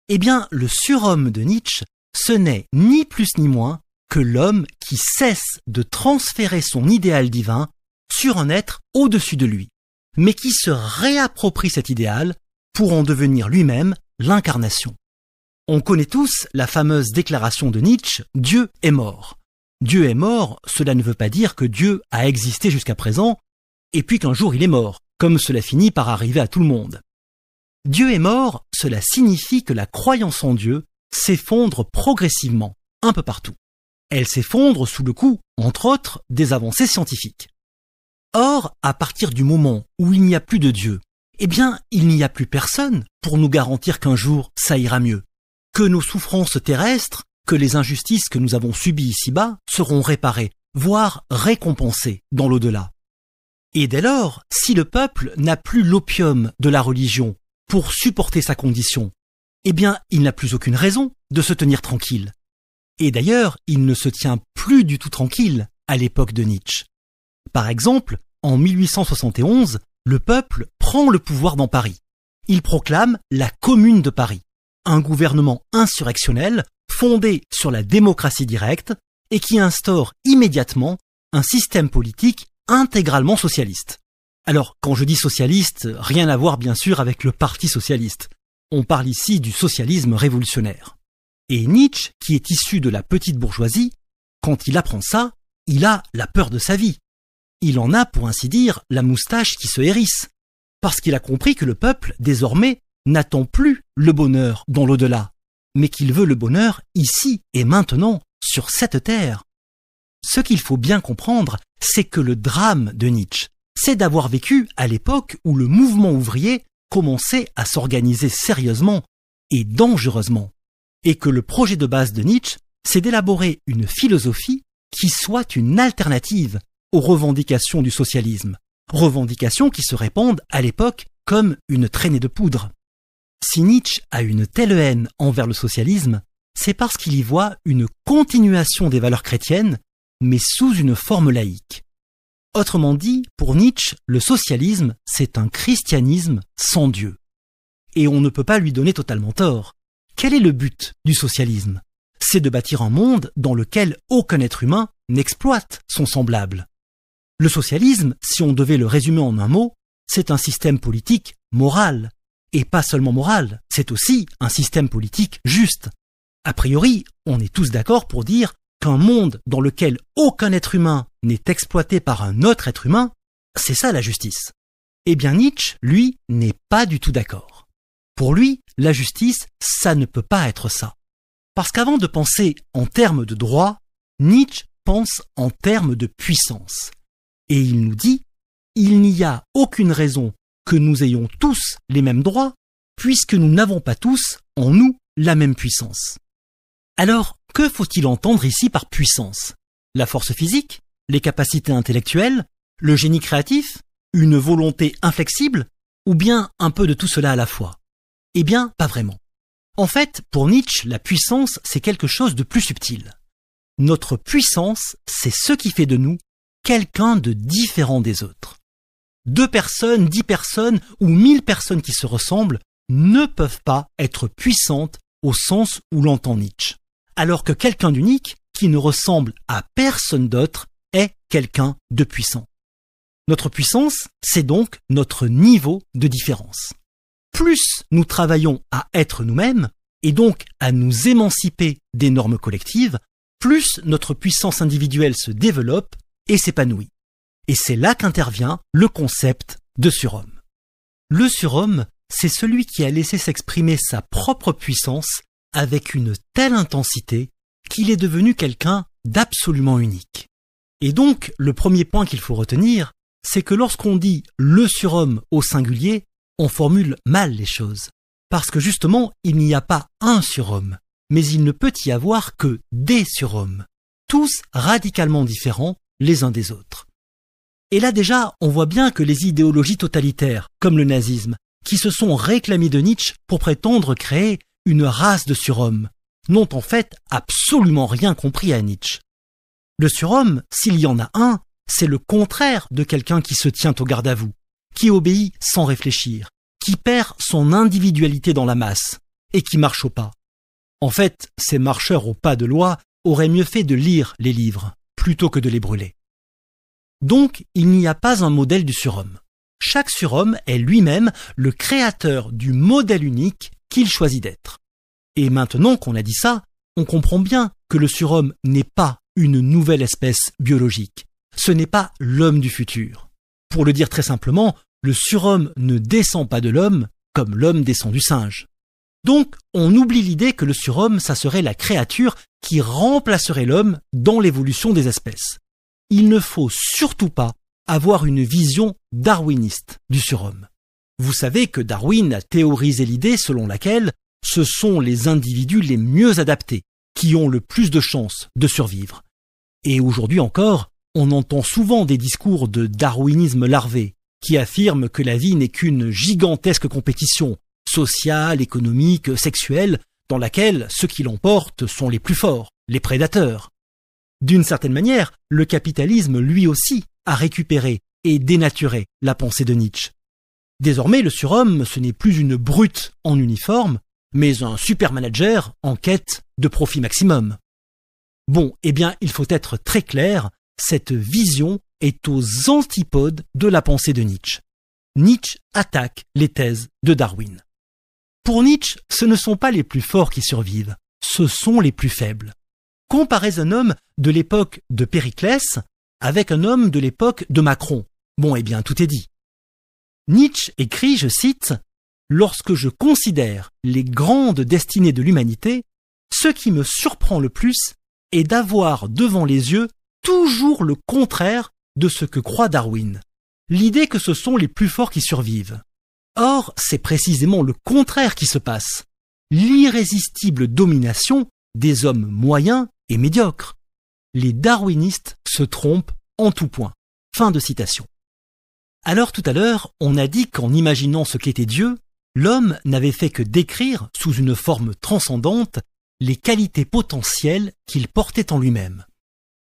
A: Eh bien, le surhomme de Nietzsche, ce n'est ni plus ni moins que l'homme qui cesse de transférer son idéal divin sur un être au-dessus de lui, mais qui se réapproprie cet idéal pour en devenir lui-même l'incarnation. On connaît tous la fameuse déclaration de Nietzsche « Dieu est mort ». Dieu est mort, cela ne veut pas dire que Dieu a existé jusqu'à présent, et puis qu'un jour il est mort, comme cela finit par arriver à tout le monde. Dieu est mort, cela signifie que la croyance en Dieu s'effondre progressivement, un peu partout. Elle s'effondre sous le coup, entre autres, des avancées scientifiques. Or, à partir du moment où il n'y a plus de Dieu, eh bien, il n'y a plus personne pour nous garantir qu'un jour ça ira mieux, que nos souffrances terrestres, que les injustices que nous avons subies ici-bas seront réparées, voire récompensées dans l'au-delà. Et dès lors, si le peuple n'a plus l'opium de la religion pour supporter sa condition, eh bien, il n'a plus aucune raison de se tenir tranquille. Et d'ailleurs, il ne se tient plus du tout tranquille à l'époque de Nietzsche. Par exemple, en 1871, le peuple prend le pouvoir dans Paris. Il proclame la Commune de Paris, un gouvernement insurrectionnel fondé sur la démocratie directe et qui instaure immédiatement un système politique intégralement socialiste. Alors, quand je dis socialiste, rien à voir bien sûr avec le Parti socialiste. On parle ici du socialisme révolutionnaire. Et Nietzsche, qui est issu de la petite bourgeoisie, quand il apprend ça, il a la peur de sa vie. Il en a, pour ainsi dire, la moustache qui se hérisse, parce qu'il a compris que le peuple, désormais, n'attend plus le bonheur dans l'au-delà, mais qu'il veut le bonheur ici et maintenant, sur cette terre. Ce qu'il faut bien comprendre, c'est que le drame de Nietzsche, c'est d'avoir vécu à l'époque où le mouvement ouvrier commençait à s'organiser sérieusement et dangereusement, et que le projet de base de Nietzsche, c'est d'élaborer une philosophie qui soit une alternative aux revendications du socialisme, revendications qui se répandent à l'époque comme une traînée de poudre. Si Nietzsche a une telle haine envers le socialisme, c'est parce qu'il y voit une continuation des valeurs chrétiennes, mais sous une forme laïque. Autrement dit, pour Nietzsche, le socialisme, c'est un christianisme sans Dieu. Et on ne peut pas lui donner totalement tort. Quel est le but du socialisme? C'est de bâtir un monde dans lequel aucun être humain n'exploite son semblable. Le socialisme, si on devait le résumer en un mot, c'est un système politique moral. Et pas seulement moral, c'est aussi un système politique juste. A priori, on est tous d'accord pour dire qu'un monde dans lequel aucun être humain n'est exploité par un autre être humain, c'est ça la justice. Eh bien Nietzsche, lui, n'est pas du tout d'accord. Pour lui, la justice, ça ne peut pas être ça. Parce qu'avant de penser en termes de droit, Nietzsche pense en termes de puissance. Et il nous dit, il n'y a aucune raison que nous ayons tous les mêmes droits, puisque nous n'avons pas tous en nous la même puissance. Alors, que faut-il entendre ici par puissance? La force physique? Les capacités intellectuelles? Le génie créatif? Une volonté inflexible? Ou bien un peu de tout cela à la fois? Eh bien, pas vraiment. En fait, pour Nietzsche, la puissance, c'est quelque chose de plus subtil. Notre puissance, c'est ce qui fait de nous quelqu'un de différent des autres. 2 personnes, 10 personnes ou 1000 personnes qui se ressemblent ne peuvent pas être puissantes au sens où l'entend Nietzsche. Alors que quelqu'un d'unique, qui ne ressemble à personne d'autre, est quelqu'un de puissant. Notre puissance, c'est donc notre niveau de différence. Plus nous travaillons à être nous-mêmes, et donc à nous émanciper des normes collectives, plus notre puissance individuelle se développe et s'épanouit. Et c'est là qu'intervient le concept de surhomme. Le surhomme, c'est celui qui a laissé s'exprimer sa propre puissance avec une telle intensité qu'il est devenu quelqu'un d'absolument unique. Et donc, le premier point qu'il faut retenir, c'est que lorsqu'on dit le surhomme au singulier, on formule mal les choses. Parce que justement, il n'y a pas un surhomme, mais il ne peut y avoir que des surhommes, tous radicalement différents les uns des autres.
C: Et là déjà, on voit bien que les idéologies totalitaires, comme le nazisme, qui se sont réclamées de Nietzsche pour prétendre créer une race de surhommes, n'ont en fait absolument rien compris à Nietzsche. Le surhomme, s'il y en a un, c'est le contraire de quelqu'un qui se tient au garde à vous, qui obéit sans réfléchir, qui perd son individualité dans la masse et qui marche au pas. En fait, ces marcheurs au pas de loi auraient mieux fait de lire les livres plutôt que de les brûler. Donc, il n'y a pas un modèle du surhomme. Chaque surhomme est lui-même le créateur du modèle unique qu'il choisit d'être. Et maintenant qu'on a dit ça, on comprend bien que le surhomme n'est pas une nouvelle espèce biologique. Ce n'est pas l'homme du futur. Pour le dire très simplement, le surhomme ne descend pas de l'homme comme l'homme descend du singe. Donc, on oublie l'idée que le surhomme, ça serait la créature qui remplacerait l'homme dans l'évolution des espèces. Il ne faut surtout pas avoir une vision darwiniste du surhomme. Vous savez que Darwin a théorisé l'idée selon laquelle ce sont les individus les mieux adaptés qui ont le plus de chances de survivre. Et aujourd'hui encore, on entend souvent des discours de darwinisme larvé qui affirment que la vie n'est qu'une gigantesque compétition sociale, économique, sexuelle, dans laquelle ceux qui l'emportent sont les plus forts, les prédateurs. D'une certaine manière, le capitalisme lui aussi a récupéré et dénaturé la pensée de Nietzsche. Désormais, le surhomme, ce n'est plus une brute en uniforme, mais un super manager en quête de profit maximum. Bon, eh bien, il faut être très clair, cette vision est aux antipodes de la pensée de Nietzsche. Nietzsche attaque les thèses de Darwin. Pour Nietzsche, ce ne sont pas les plus forts qui survivent, ce sont les plus faibles. Comparez un homme de l'époque de Périclès avec un homme de l'époque de Macron. Bon, eh bien, tout est dit. Nietzsche écrit, je cite, « Lorsque je considère les grandes destinées de l'humanité, ce qui me surprend le plus est d'avoir devant les yeux toujours le contraire de ce que croit Darwin, l'idée que ce sont les plus forts qui survivent. Or, c'est précisément le contraire qui se passe, l'irrésistible domination des hommes moyens et médiocres. Les darwinistes se trompent en tout point. » Fin de citation. Alors tout à l'heure, on a dit qu'en imaginant ce qu'était Dieu, l'homme n'avait fait que décrire, sous une forme transcendante, les qualités potentielles qu'il portait en lui-même.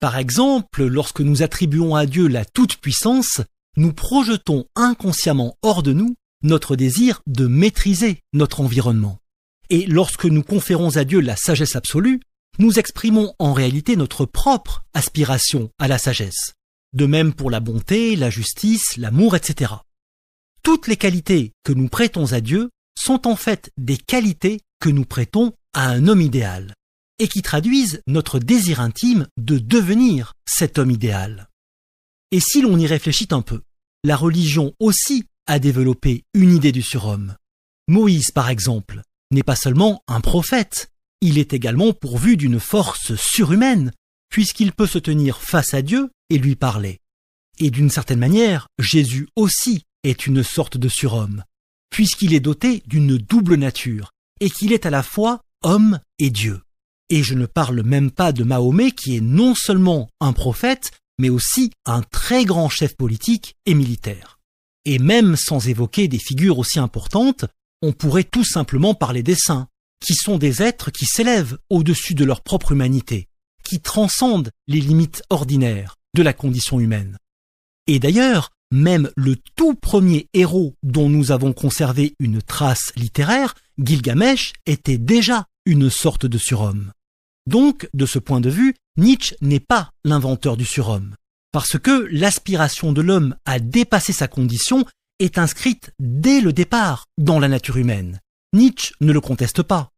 C: Par exemple, lorsque nous attribuons à Dieu la toute-puissance, nous projetons inconsciemment hors de nous notre désir de maîtriser notre environnement. Et lorsque nous conférons à Dieu la sagesse absolue, nous exprimons en réalité notre propre aspiration à la sagesse. De même pour la bonté, la justice, l'amour, etc. Toutes les qualités que nous prêtons à Dieu sont en fait des qualités que nous prêtons à un homme idéal et qui traduisent notre désir intime de devenir cet homme idéal. Et si l'on y réfléchit un peu, la religion aussi a développé une idée du surhomme. Moïse, par exemple, n'est pas seulement un prophète, il est également pourvu d'une force surhumaine, puisqu'il peut se tenir face à Dieu et lui parler. Et d'une certaine manière, Jésus aussi est une sorte de surhomme, puisqu'il est doté d'une double nature, et qu'il est à la fois homme et Dieu. Et je ne parle même pas de Mahomet qui est non seulement un prophète, mais aussi un très grand chef politique et militaire. Et même sans évoquer des figures aussi importantes, on pourrait tout simplement parler des saints, qui sont des êtres qui s'élèvent au-dessus de leur propre humanité, qui transcendent les limites ordinaires de la condition humaine. Et d'ailleurs, même le tout premier héros dont nous avons conservé une trace littéraire, Gilgamesh, était déjà une sorte de surhomme. Donc, de ce point de vue, Nietzsche n'est pas l'inventeur du surhomme, parce que l'aspiration de l'homme à dépasser sa condition est inscrite dès le départ dans la nature humaine. Nietzsche ne le conteste pas.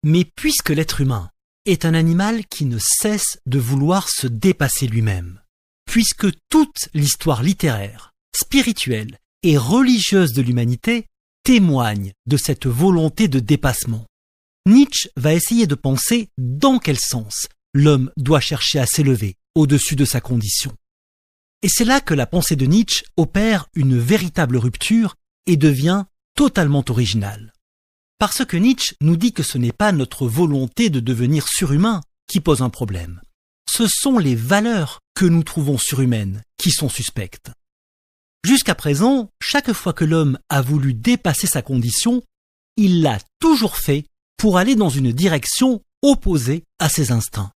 C: Mais puisque l'être humain est un animal qui ne cesse de vouloir se dépasser lui-même, puisque toute l'histoire littéraire, spirituelle et religieuse de l'humanité témoigne de cette volonté de dépassement, Nietzsche va essayer de penser dans quel sens l'homme doit chercher à s'élever au-dessus de sa condition. Et c'est là que la pensée de Nietzsche opère une véritable rupture et devient totalement originale. Parce que Nietzsche nous dit que ce n'est pas notre volonté de devenir surhumain qui pose un problème. ce sont les valeurs que nous trouvons surhumaines qui sont suspectes. Jusqu'à présent, chaque fois que l'homme a voulu dépasser sa condition, il l'a toujours fait pour aller dans une direction opposée à ses instincts.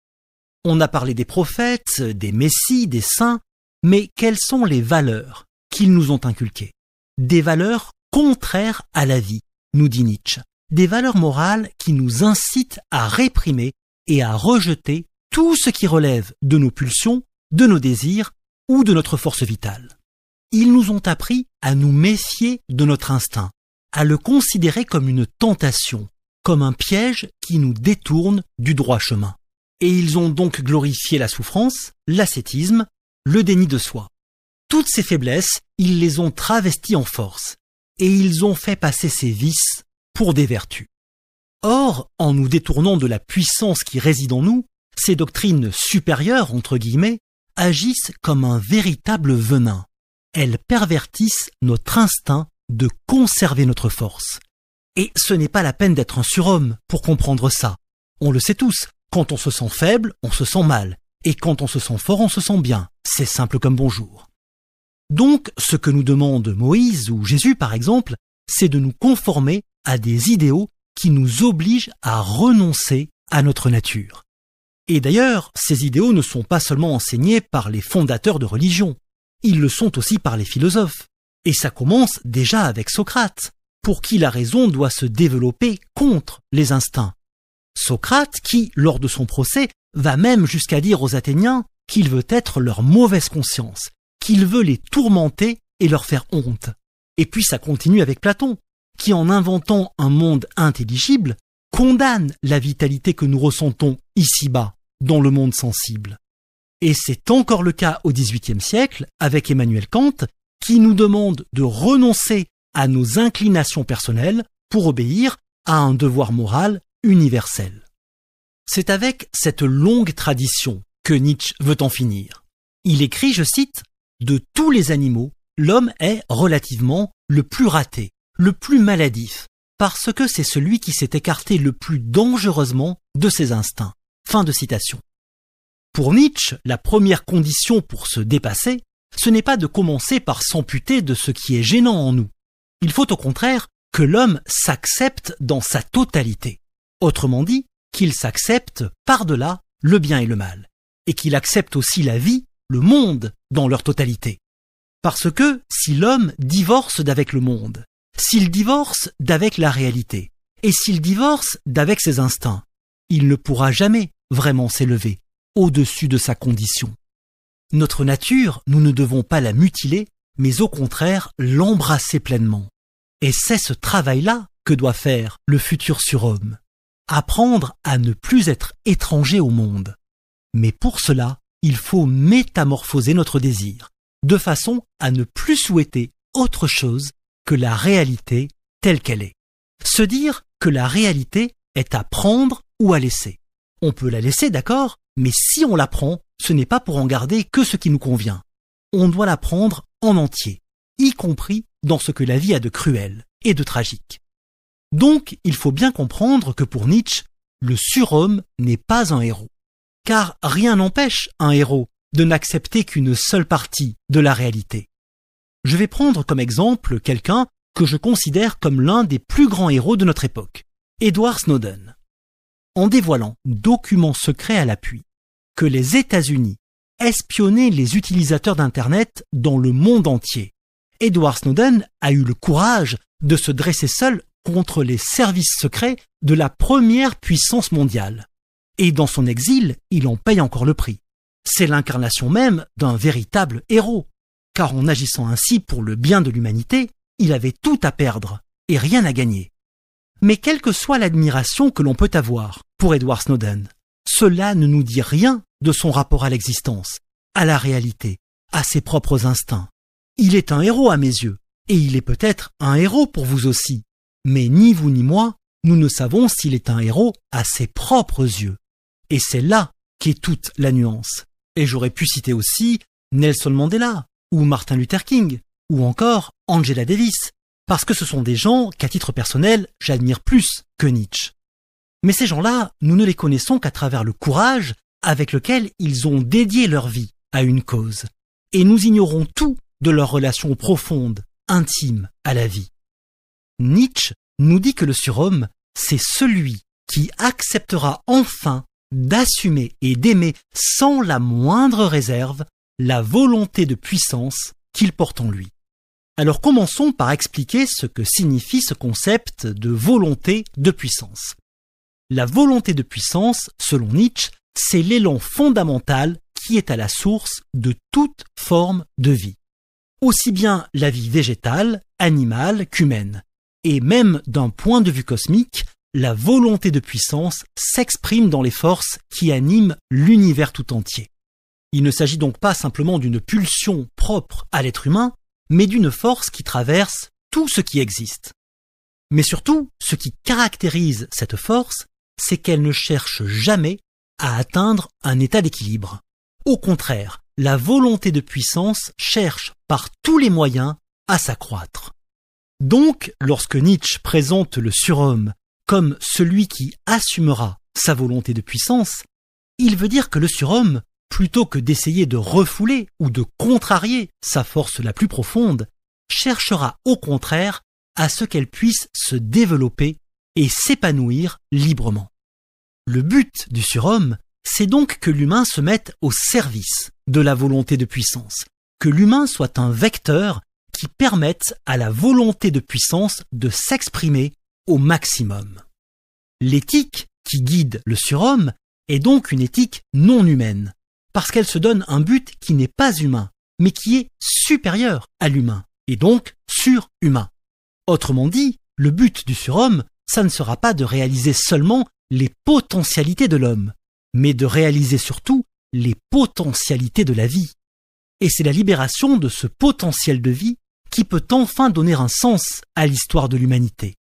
C: On a parlé des prophètes, des messies, des saints, mais quelles sont les valeurs qu'ils nous ont inculquées? Des valeurs contraires à la vie, nous dit Nietzsche. Des valeurs morales qui nous incitent à réprimer et à rejeter tout ce qui relève de nos pulsions, de nos désirs ou de notre force vitale. Ils nous ont appris à nous méfier de notre instinct, à le considérer comme une tentation, comme un piège qui nous détourne du droit chemin. Et ils ont donc glorifié la souffrance, l'ascétisme, le déni de soi. Toutes ces faiblesses, ils les ont travesties en force, et ils ont fait passer ces vices pour des vertus. Or, en nous détournant de la puissance qui réside en nous, ces doctrines supérieures, entre guillemets, agissent comme un véritable venin. Elles pervertissent notre instinct de conserver notre force. Et ce n'est pas la peine d'être un surhomme pour comprendre ça. On le sait tous, quand on se sent faible, on se sent mal. Et quand on se sent fort, on se sent bien. C'est simple comme bonjour. Donc, ce que nous demande Moïse ou Jésus, par exemple, c'est de nous conformer à des idéaux qui nous obligent à renoncer à notre nature. Et d'ailleurs, ces idéaux ne sont pas seulement enseignés par les fondateurs de religions, ils le sont aussi par les philosophes. Et ça commence déjà avec Socrate, pour qui la raison doit se développer contre les instincts. Socrate qui, lors de son procès, va même jusqu'à dire aux Athéniens qu'il veut être leur mauvaise conscience, qu'il veut les tourmenter et leur faire honte. Et puis ça continue avec Platon, qui en inventant un monde intelligible, condamne la vitalité que nous ressentons ici-bas, dans le monde sensible. Et c'est encore le cas au XVIIIe siècle, avec Emmanuel Kant, qui nous demande de renoncer à nos inclinations personnelles pour obéir à un devoir moral universel. C'est avec cette longue tradition que Nietzsche veut en finir. Il écrit, je cite, « De tous les animaux, l'homme est relativement le plus raté, le plus maladif, parce que c'est celui qui s'est écarté le plus dangereusement de ses instincts. » Fin de citation. Pour Nietzsche, la première condition pour se dépasser, ce n'est pas de commencer par s'amputer de ce qui est gênant en nous. Il faut au contraire que l'homme s'accepte dans sa totalité. Autrement dit, qu'il s'accepte par-delà le bien et le mal, et qu'il accepte aussi la vie, le monde, dans leur totalité. Parce que si l'homme divorce d'avec le monde, s'il divorce d'avec la réalité, et s'il divorce d'avec ses instincts, il ne pourra jamais vraiment s'élever au-dessus de sa condition. Notre nature, nous ne devons pas la mutiler, mais au contraire l'embrasser pleinement. Et c'est ce travail-là que doit faire le futur surhomme. Apprendre à ne plus être étranger au monde. Mais pour cela, il faut métamorphoser notre désir, de façon à ne plus souhaiter autre chose que la réalité telle qu'elle est. Se dire que la réalité est à prendre ou à laisser. On peut la laisser, d'accord, mais si on la prend, ce n'est pas pour en garder que ce qui nous convient. On doit la prendre en entier, y compris dans ce que la vie a de cruel et de tragique. Donc, il faut bien comprendre que pour Nietzsche, le surhomme n'est pas un héros. Car rien n'empêche un héros de n'accepter qu'une seule partie de la réalité. Je vais prendre comme exemple quelqu'un que je considère comme l'un des plus grands héros de notre époque, Edward Snowden. En dévoilant, documents secrets à l'appui, que les États-Unis espionnaient les utilisateurs d'Internet dans le monde entier, Edward Snowden a eu le courage de se dresser seul contre les services secrets de la première puissance mondiale. Et dans son exil, il en paye encore le prix. C'est l'incarnation même d'un véritable héros, car en agissant ainsi pour le bien de l'humanité, il avait tout à perdre et rien à gagner. Mais quelle que soit l'admiration que l'on peut avoir pour Edward Snowden, cela ne nous dit rien de son rapport à l'existence, à la réalité, à ses propres instincts. Il est un héros à mes yeux, et il est peut-être un héros pour vous aussi. Mais ni vous ni moi, nous ne savons s'il est un héros à ses propres yeux. Et c'est là qu'est toute la nuance. Et j'aurais pu citer aussi Nelson Mandela, ou Martin Luther King, ou encore Angela Davis, parce que ce sont des gens qu'à titre personnel, j'admire plus que Nietzsche. Mais ces gens-là, nous ne les connaissons qu'à travers le courage avec lequel ils ont dédié leur vie à une cause, et nous ignorons tout de leur relation profonde, intime à la vie. Nietzsche nous dit que le surhomme, c'est celui qui acceptera enfin d'assumer et d'aimer sans la moindre réserve la volonté de puissance qu'il porte en lui. Alors commençons par expliquer ce que signifie ce concept de volonté de puissance. La volonté de puissance, selon Nietzsche, c'est l'élan fondamental qui est à la source de toute forme de vie. Aussi bien la vie végétale, animale qu'humaine. Et même d'un point de vue cosmique, la volonté de puissance s'exprime dans les forces qui animent l'univers tout entier. Il ne s'agit donc pas simplement d'une pulsion propre à l'être humain, mais d'une force qui traverse tout ce qui existe. Mais surtout, ce qui caractérise cette force, c'est qu'elle ne cherche jamais à atteindre un état d'équilibre. Au contraire, la volonté de puissance cherche par tous les moyens à s'accroître. Donc, lorsque Nietzsche présente le surhomme comme celui qui assumera sa volonté de puissance, il veut dire que le surhomme, plutôt que d'essayer de refouler ou de contrarier sa force la plus profonde, cherchera au contraire à ce qu'elle puisse se développer et s'épanouir librement. Le but du surhomme, c'est donc que l'humain se mette au service de la volonté de puissance, que l'humain soit un vecteur qui permette à la volonté de puissance de s'exprimer au maximum. L'éthique qui guide le surhomme est donc une éthique non humaine, parce qu'elle se donne un but qui n'est pas humain, mais qui est supérieur à l'humain, et donc surhumain. Autrement dit, le but du surhomme, ça ne sera pas de réaliser seulement les potentialités de l'homme, mais de réaliser surtout les potentialités de la vie. Et c'est la libération de ce potentiel de vie qui peut enfin donner un sens à l'histoire de l'humanité.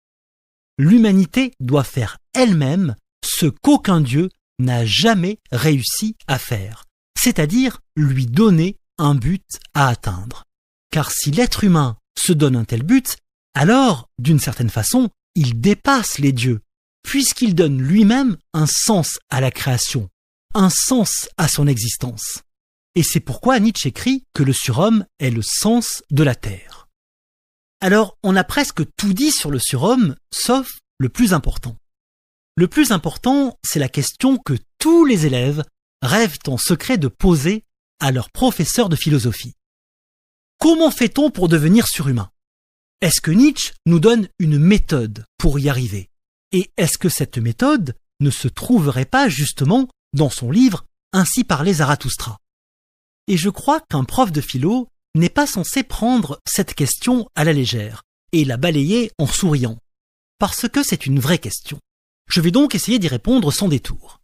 C: L'humanité doit faire elle-même ce qu'aucun Dieu n'a jamais réussi à faire, c'est-à-dire lui donner un but à atteindre. Car si l'être humain se donne un tel but, alors, d'une certaine façon, il dépasse les dieux, puisqu'il donne lui-même un sens à la création, un sens à son existence. Et c'est pourquoi Nietzsche écrit que le surhomme est le sens de la terre. Alors, on a presque tout dit sur le surhomme, sauf le plus important. Le plus important, c'est la question que tous les élèves rêvent en secret de poser à leur professeur de philosophie. Comment fait-on pour devenir surhumain ? Est-ce que Nietzsche nous donne une méthode pour y arriver ? Et est-ce que cette méthode ne se trouverait pas justement dans son livre « Ainsi parlait Zarathustra » ? Et je crois qu'un prof de philo n'est pas censé prendre cette question à la légère et la balayer en souriant, parce que c'est une vraie question. Je vais donc essayer d'y répondre sans détour.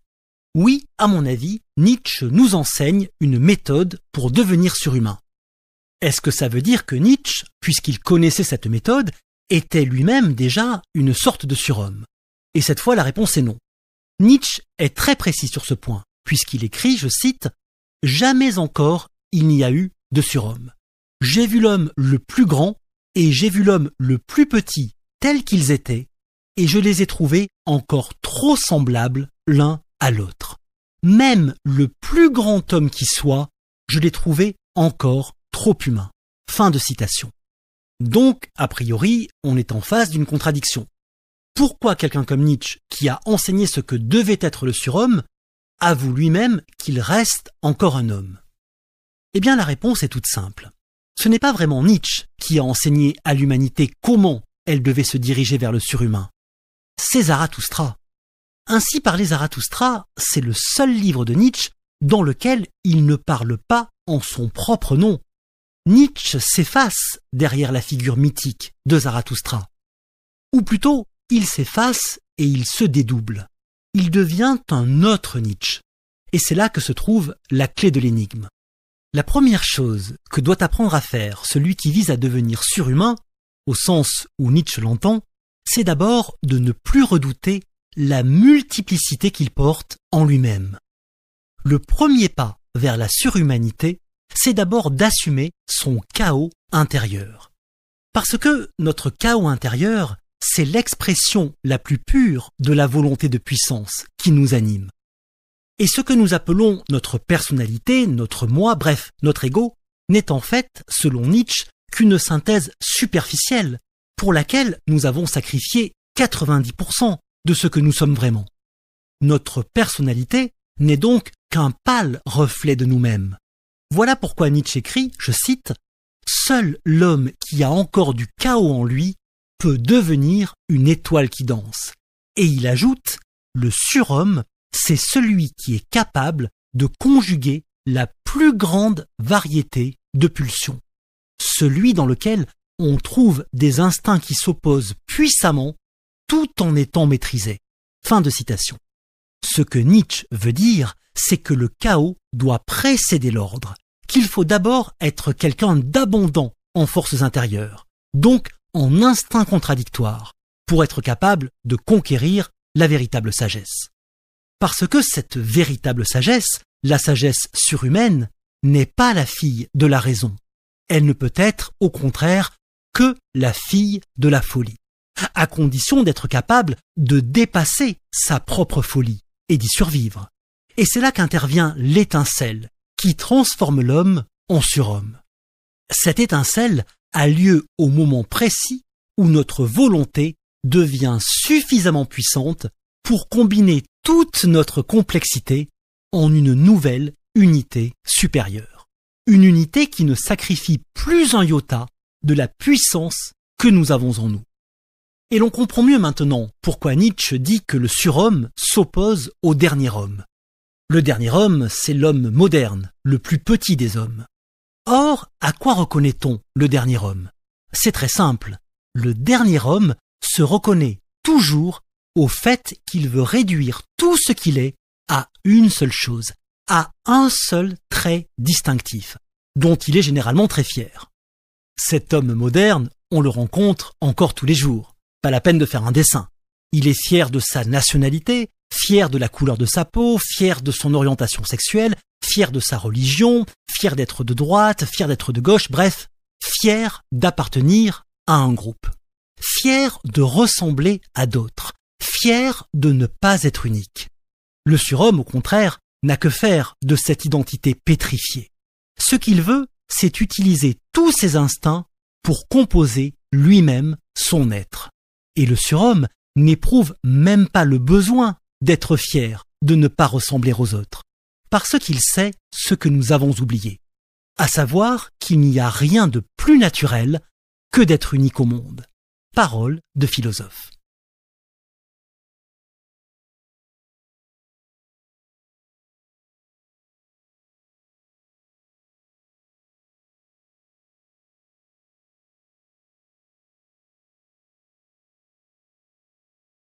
C: Oui, à mon avis, Nietzsche nous enseigne une méthode pour devenir surhumain. Est-ce que ça veut dire que Nietzsche, puisqu'il connaissait cette méthode, était lui-même déjà une sorte de surhomme ? Et cette fois, la réponse est non. Nietzsche est très précis sur ce point, puisqu'il écrit, je cite, « Jamais encore il n'y a eu de surhomme. J'ai vu l'homme le plus grand et j'ai vu l'homme le plus petit tels qu'ils étaient, et je les ai trouvés encore trop semblables l'un à l'autre. Même le plus grand homme qui soit, je l'ai trouvé encore trop humain. » Fin de citation. Donc, a priori, on est en face d'une contradiction. Pourquoi quelqu'un comme Nietzsche, qui a enseigné ce que devait être le surhomme, avoue lui-même qu'il reste encore un homme ? Eh bien, la réponse est toute simple. Ce n'est pas vraiment Nietzsche qui a enseigné à l'humanité comment elle devait se diriger vers le surhumain. C'est Zarathustra. Ainsi parlait Zarathustra, c'est le seul livre de Nietzsche dans lequel il ne parle pas en son propre nom. Nietzsche s'efface derrière la figure mythique de Zarathustra. Ou plutôt, il s'efface et il se dédouble. Il devient un autre Nietzsche. Et c'est là que se trouve la clé de l'énigme. La première chose que doit apprendre à faire celui qui vise à devenir surhumain, au sens où Nietzsche l'entend, c'est d'abord de ne plus redouter la multiplicité qu'il porte en lui-même. Le premier pas vers la surhumanité, c'est d'abord d'assumer son chaos intérieur. Parce que notre chaos intérieur, c'est l'expression la plus pure de la volonté de puissance qui nous anime. Et ce que nous appelons notre personnalité, notre moi, bref, notre ego, n'est en fait, selon Nietzsche, qu'une synthèse superficielle pour laquelle nous avons sacrifié 90% de ce que nous sommes vraiment. Notre personnalité n'est donc qu'un pâle reflet de nous-mêmes. Voilà pourquoi Nietzsche écrit, je cite, « Seul l'homme qui a encore du chaos en lui peut devenir une étoile qui danse. » Et il ajoute, « Le surhomme, c'est celui qui est capable de conjuguer la plus grande variété de pulsions. Celui dans lequel on trouve des instincts qui s'opposent puissamment tout en étant maîtrisés. » Fin de citation. Ce que Nietzsche veut dire, c'est que le chaos doit précéder l'ordre, qu'il faut d'abord être quelqu'un d'abondant en forces intérieures, donc en instincts contradictoires, pour être capable de conquérir la véritable sagesse. Parce que cette véritable sagesse, la sagesse surhumaine, n'est pas la fille de la raison. Elle ne peut être, au contraire, que la fille de la folie, à condition d'être capable de dépasser sa propre folie et d'y survivre. Et c'est là qu'intervient l'étincelle qui transforme l'homme en surhomme. Cette étincelle a lieu au moment précis où notre volonté devient suffisamment puissante pour combiner toute notre complexité en une nouvelle unité supérieure. Une unité qui ne sacrifie plus un iota de la puissance que nous avons en nous. Et l'on comprend mieux maintenant pourquoi Nietzsche dit que le surhomme s'oppose au dernier homme. Le dernier homme, c'est l'homme moderne, le plus petit des hommes. Or, à quoi reconnaît-on le dernier homme? C'est très simple. Le dernier homme se reconnaît toujours au fait qu'il veut réduire tout ce qu'il est à une seule chose, à un seul trait distinctif, dont il est généralement très fier. Cet homme moderne, on le rencontre encore tous les jours. Pas la peine de faire un dessin. Il est fier de sa nationalité, fier de la couleur de sa peau, fier de son orientation sexuelle, fier de sa religion, fier d'être de droite, fier d'être de gauche, bref, fier d'appartenir à un groupe. Fier de ressembler à d'autres. Fier de ne pas être unique. Le surhomme, au contraire, n'a que faire de cette identité pétrifiée. Ce qu'il veut, c'est utiliser tous ses instincts pour composer lui-même son être. Et le surhomme n'éprouve même pas le besoin d'être fier de ne pas ressembler aux autres, parce qu'il sait ce que nous avons oublié, à savoir qu'il n'y a rien de plus naturel que d'être unique au monde. Parole de philosophe.